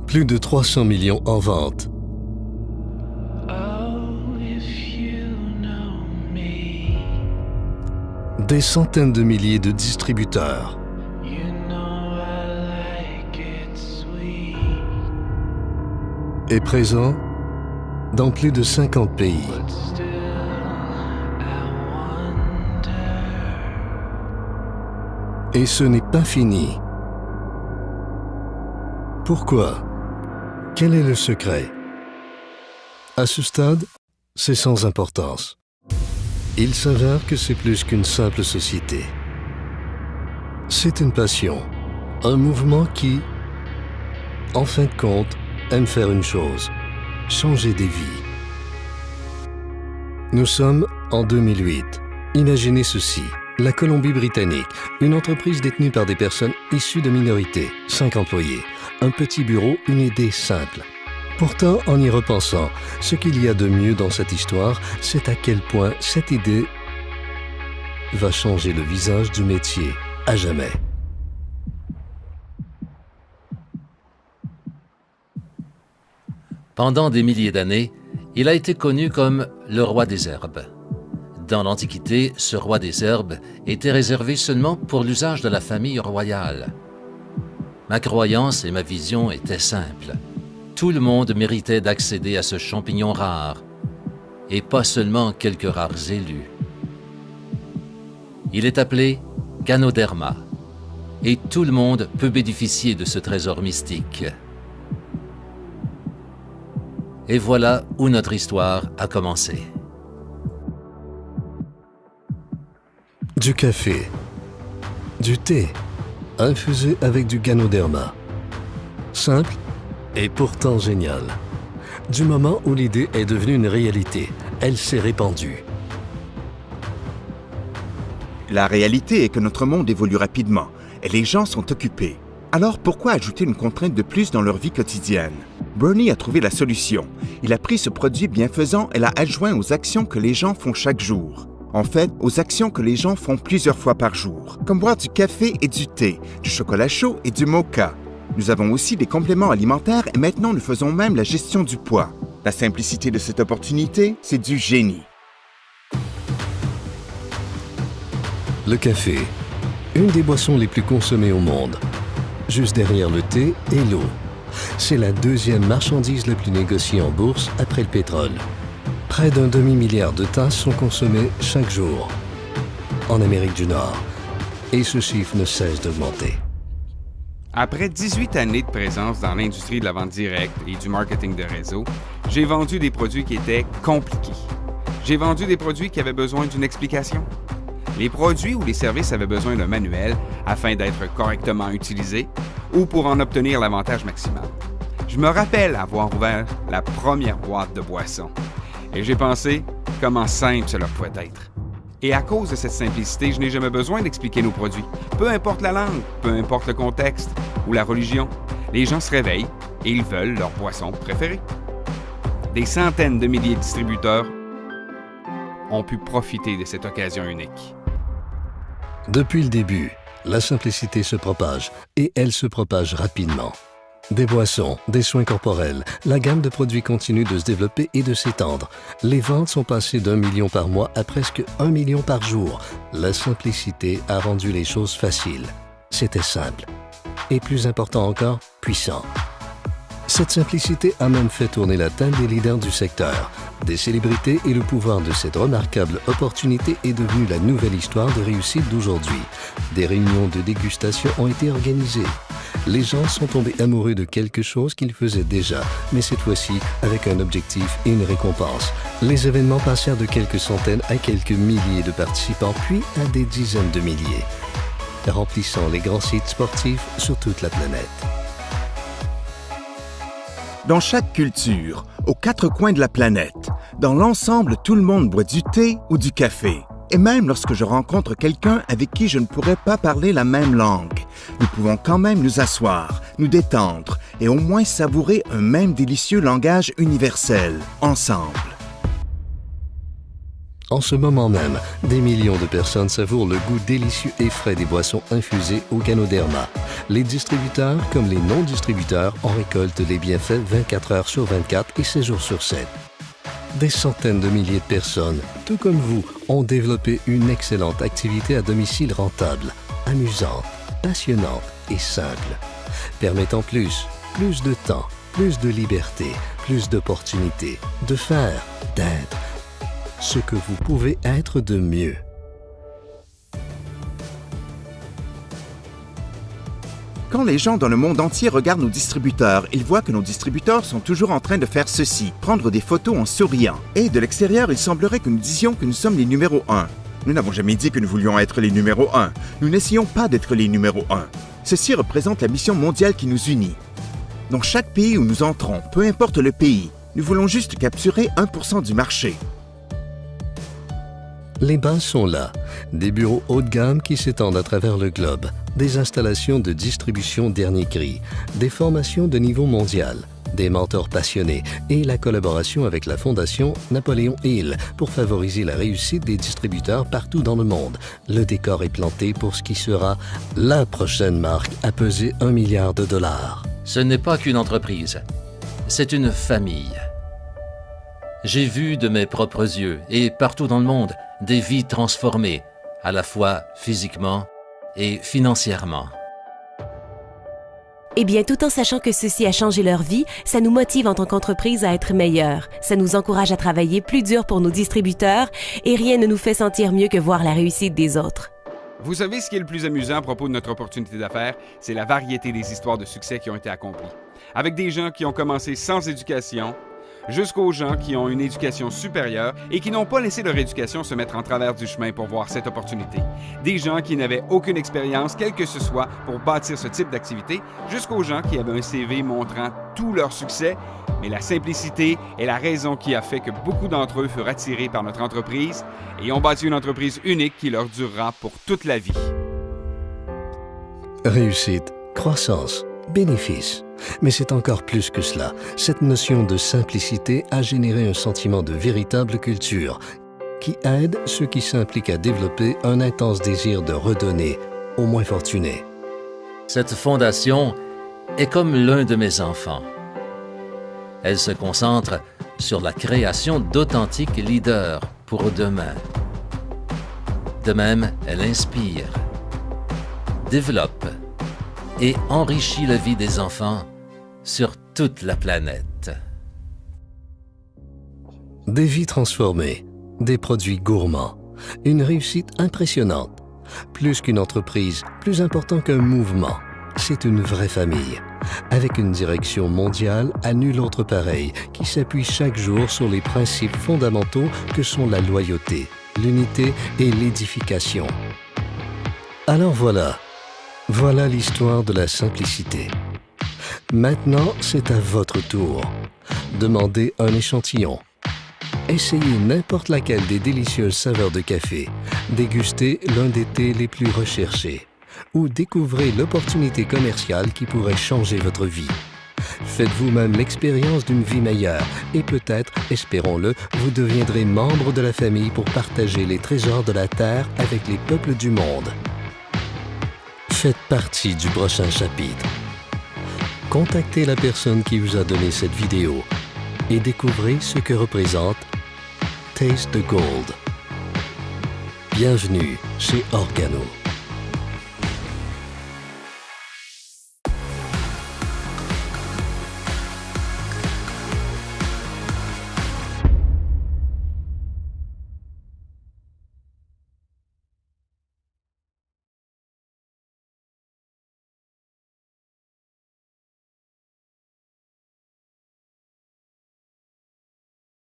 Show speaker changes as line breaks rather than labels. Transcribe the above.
Plus de 300 millions en vente. Des centaines de milliers de distributeurs. Et présent dans plus de 50 pays. Et ce n'est pas fini. Pourquoi? Quel est le secret? À ce stade, c'est sans importance. Il s'avère que c'est plus qu'une simple société. C'est une passion, un mouvement qui, en fin de compte, aime faire une chose, changer des vies. Nous sommes en 2008. Imaginez ceci. La Colombie-Britannique, une entreprise détenue par des personnes issues de minorités, 5 employés, un petit bureau, une idée simple. Pourtant, en y repensant, ce qu'il y a de mieux dans cette histoire, c'est à quel point cette idée va changer le visage du métier à jamais.
Pendant des milliers d'années, il a été connu comme le roi des herbes. Dans l'Antiquité, ce roi des herbes était réservé seulement pour l'usage de la famille royale. Ma croyance et ma vision étaient simples. Tout le monde méritait d'accéder à ce champignon rare, et pas seulement quelques rares élus. Il est appelé Ganoderma, et tout le monde peut bénéficier de ce trésor mystique. Et voilà où notre histoire a commencé.
Du café, du thé, infusé avec du Ganoderma. Simple et pourtant génial. Du moment où l'idée est devenue une réalité, elle s'est répandue.
La réalité est que notre monde évolue rapidement et les gens sont occupés. Alors pourquoi ajouter une contrainte de plus dans leur vie quotidienne? Bernie a trouvé la solution. Il a pris ce produit bienfaisant et l'a adjoint aux actions que les gens font chaque jour. En fait, aux actions que les gens font plusieurs fois par jour, comme boire du café et du thé, du chocolat chaud et du mocha. Nous avons aussi des compléments alimentaires et maintenant nous faisons même la gestion du poids. La simplicité de cette opportunité, c'est du génie.
Le café, une des boissons les plus consommées au monde. Juste derrière le thé et l'eau. C'est la deuxième marchandise la plus négociée en bourse après le pétrole. Près d'un demi-milliard de tasses sont consommées chaque jour en Amérique du Nord. Et ce chiffre ne cesse d'augmenter.
Après 18 années de présence dans l'industrie de la vente directe et du marketing de réseau, j'ai vendu des produits qui étaient compliqués. J'ai vendu des produits qui avaient besoin d'une explication. Les produits ou les services avaient besoin d'un manuel afin d'être correctement utilisés ou pour en obtenir l'avantage maximal. Je me rappelle avoir ouvert la première boîte de boissons et j'ai pensé comment simple cela pouvait être. Et à cause de cette simplicité, je n'ai jamais besoin d'expliquer nos produits. Peu importe la langue, peu importe le contexte ou la religion, les gens se réveillent et ils veulent leur boisson préférée. Des centaines de milliers de distributeurs ont pu profiter de cette occasion unique.
Depuis le début, la simplicité se propage et elle se propage rapidement. Des boissons, des soins corporels, la gamme de produits continue de se développer et de s'étendre. Les ventes sont passées d'1 million par mois à presque 1 million par jour. La simplicité a rendu les choses faciles. C'était simple. Et plus important encore, puissant. Cette simplicité a même fait tourner la table des leaders du secteur. Des célébrités et le pouvoir de cette remarquable opportunité est devenu la nouvelle histoire de réussite d'aujourd'hui. Des réunions de dégustation ont été organisées. Les gens sont tombés amoureux de quelque chose qu'ils faisaient déjà, mais cette fois-ci avec un objectif et une récompense. Les événements passèrent de quelques centaines à quelques milliers de participants, puis à des dizaines de milliers, remplissant les grands sites sportifs sur toute la planète.
Dans chaque culture, aux 4 coins de la planète, dans l'ensemble, tout le monde boit du thé ou du café. Et même lorsque je rencontre quelqu'un avec qui je ne pourrais pas parler la même langue, nous pouvons quand même nous asseoir, nous détendre et au moins savourer un même délicieux langage universel, ensemble.
En ce moment même, des millions de personnes savourent le goût délicieux et frais des boissons infusées au Ganoderma. Les distributeurs comme les non-distributeurs en récoltent les bienfaits 24 heures sur 24 et 7 jours sur 7. Des centaines de milliers de personnes, tout comme vous, ont développé une excellente activité à domicile rentable, amusante, passionnante et simple, permettant plus de temps, plus de liberté, plus d'opportunités, de faire, d'être ce que vous pouvez être de mieux.
Quand les gens dans le monde entier regardent nos distributeurs, ils voient que nos distributeurs sont toujours en train de faire ceci, prendre des photos en souriant. Et de l'extérieur, il semblerait que nous disions que nous sommes les numéros 1. Nous n'avons jamais dit que nous voulions être les numéros 1. Nous n'essayons pas d'être les numéros 1. Ceci représente la mission mondiale qui nous unit. Dans chaque pays où nous entrons, peu importe le pays, nous voulons juste capturer 1% du marché.
Les bases sont là, des bureaux haut de gamme qui s'étendent à travers le globe, des installations de distribution dernier cri, des formations de niveau mondial, des mentors passionnés et la collaboration avec la Fondation Napoléon Hill pour favoriser la réussite des distributeurs partout dans le monde. Le décor est planté pour ce qui sera la prochaine marque à peser $1 milliard.
Ce n'est pas qu'une entreprise, c'est une famille. J'ai vu de mes propres yeux et partout dans le monde des vies transformées, à la fois physiquement et financièrement.
Eh bien, tout en sachant que ceci a changé leur vie, ça nous motive en tant qu'entreprise à être meilleurs. Ça nous encourage à travailler plus dur pour nos distributeurs et rien ne nous fait sentir mieux que voir la réussite des autres.
Vous savez ce qui est le plus amusant à propos de notre opportunité d'affaires? C'est la variété des histoires de succès qui ont été accomplies. Avec des gens qui ont commencé sans éducation, jusqu'aux gens qui ont une éducation supérieure et qui n'ont pas laissé leur éducation se mettre en travers du chemin pour voir cette opportunité. Des gens qui n'avaient aucune expérience, quelle que ce soit, pour bâtir ce type d'activité, jusqu'aux gens qui avaient un CV montrant tout leur succès, mais la simplicité est la raison qui a fait que beaucoup d'entre eux furent attirés par notre entreprise et ont bâti une entreprise unique qui leur durera pour toute la vie.
Réussite, croissance, bénéfice. Mais c'est encore plus que cela. Cette notion de simplicité a généré un sentiment de véritable culture qui aide ceux qui s'impliquent à développer un intense désir de redonner aux moins fortunés.
Cette fondation est comme l'un de mes enfants. Elle se concentre sur la création d'authentiques leaders pour demain. De même, elle inspire, développe et enrichit la vie des enfants sur toute la planète.
Des vies transformées, des produits gourmands, une réussite impressionnante. Plus qu'une entreprise, plus important qu'un mouvement, c'est une vraie famille, avec une direction mondiale à nul autre pareil, qui s'appuie chaque jour sur les principes fondamentaux que sont la loyauté, l'unité et l'édification. Alors voilà l'histoire de la simplicité. Maintenant, c'est à votre tour. Demandez un échantillon. Essayez n'importe laquelle des délicieuses saveurs de café. Dégustez l'un des thés les plus recherchés. Ou découvrez l'opportunité commerciale qui pourrait changer votre vie. Faites vous-même l'expérience d'une vie meilleure et peut-être, espérons-le, vous deviendrez membre de la famille pour partager les trésors de la Terre avec les peuples du monde. Faites partie du prochain chapitre. Contactez la personne qui vous a donné cette vidéo et découvrez ce que représente Taste the Gold. Bienvenue chez Organo.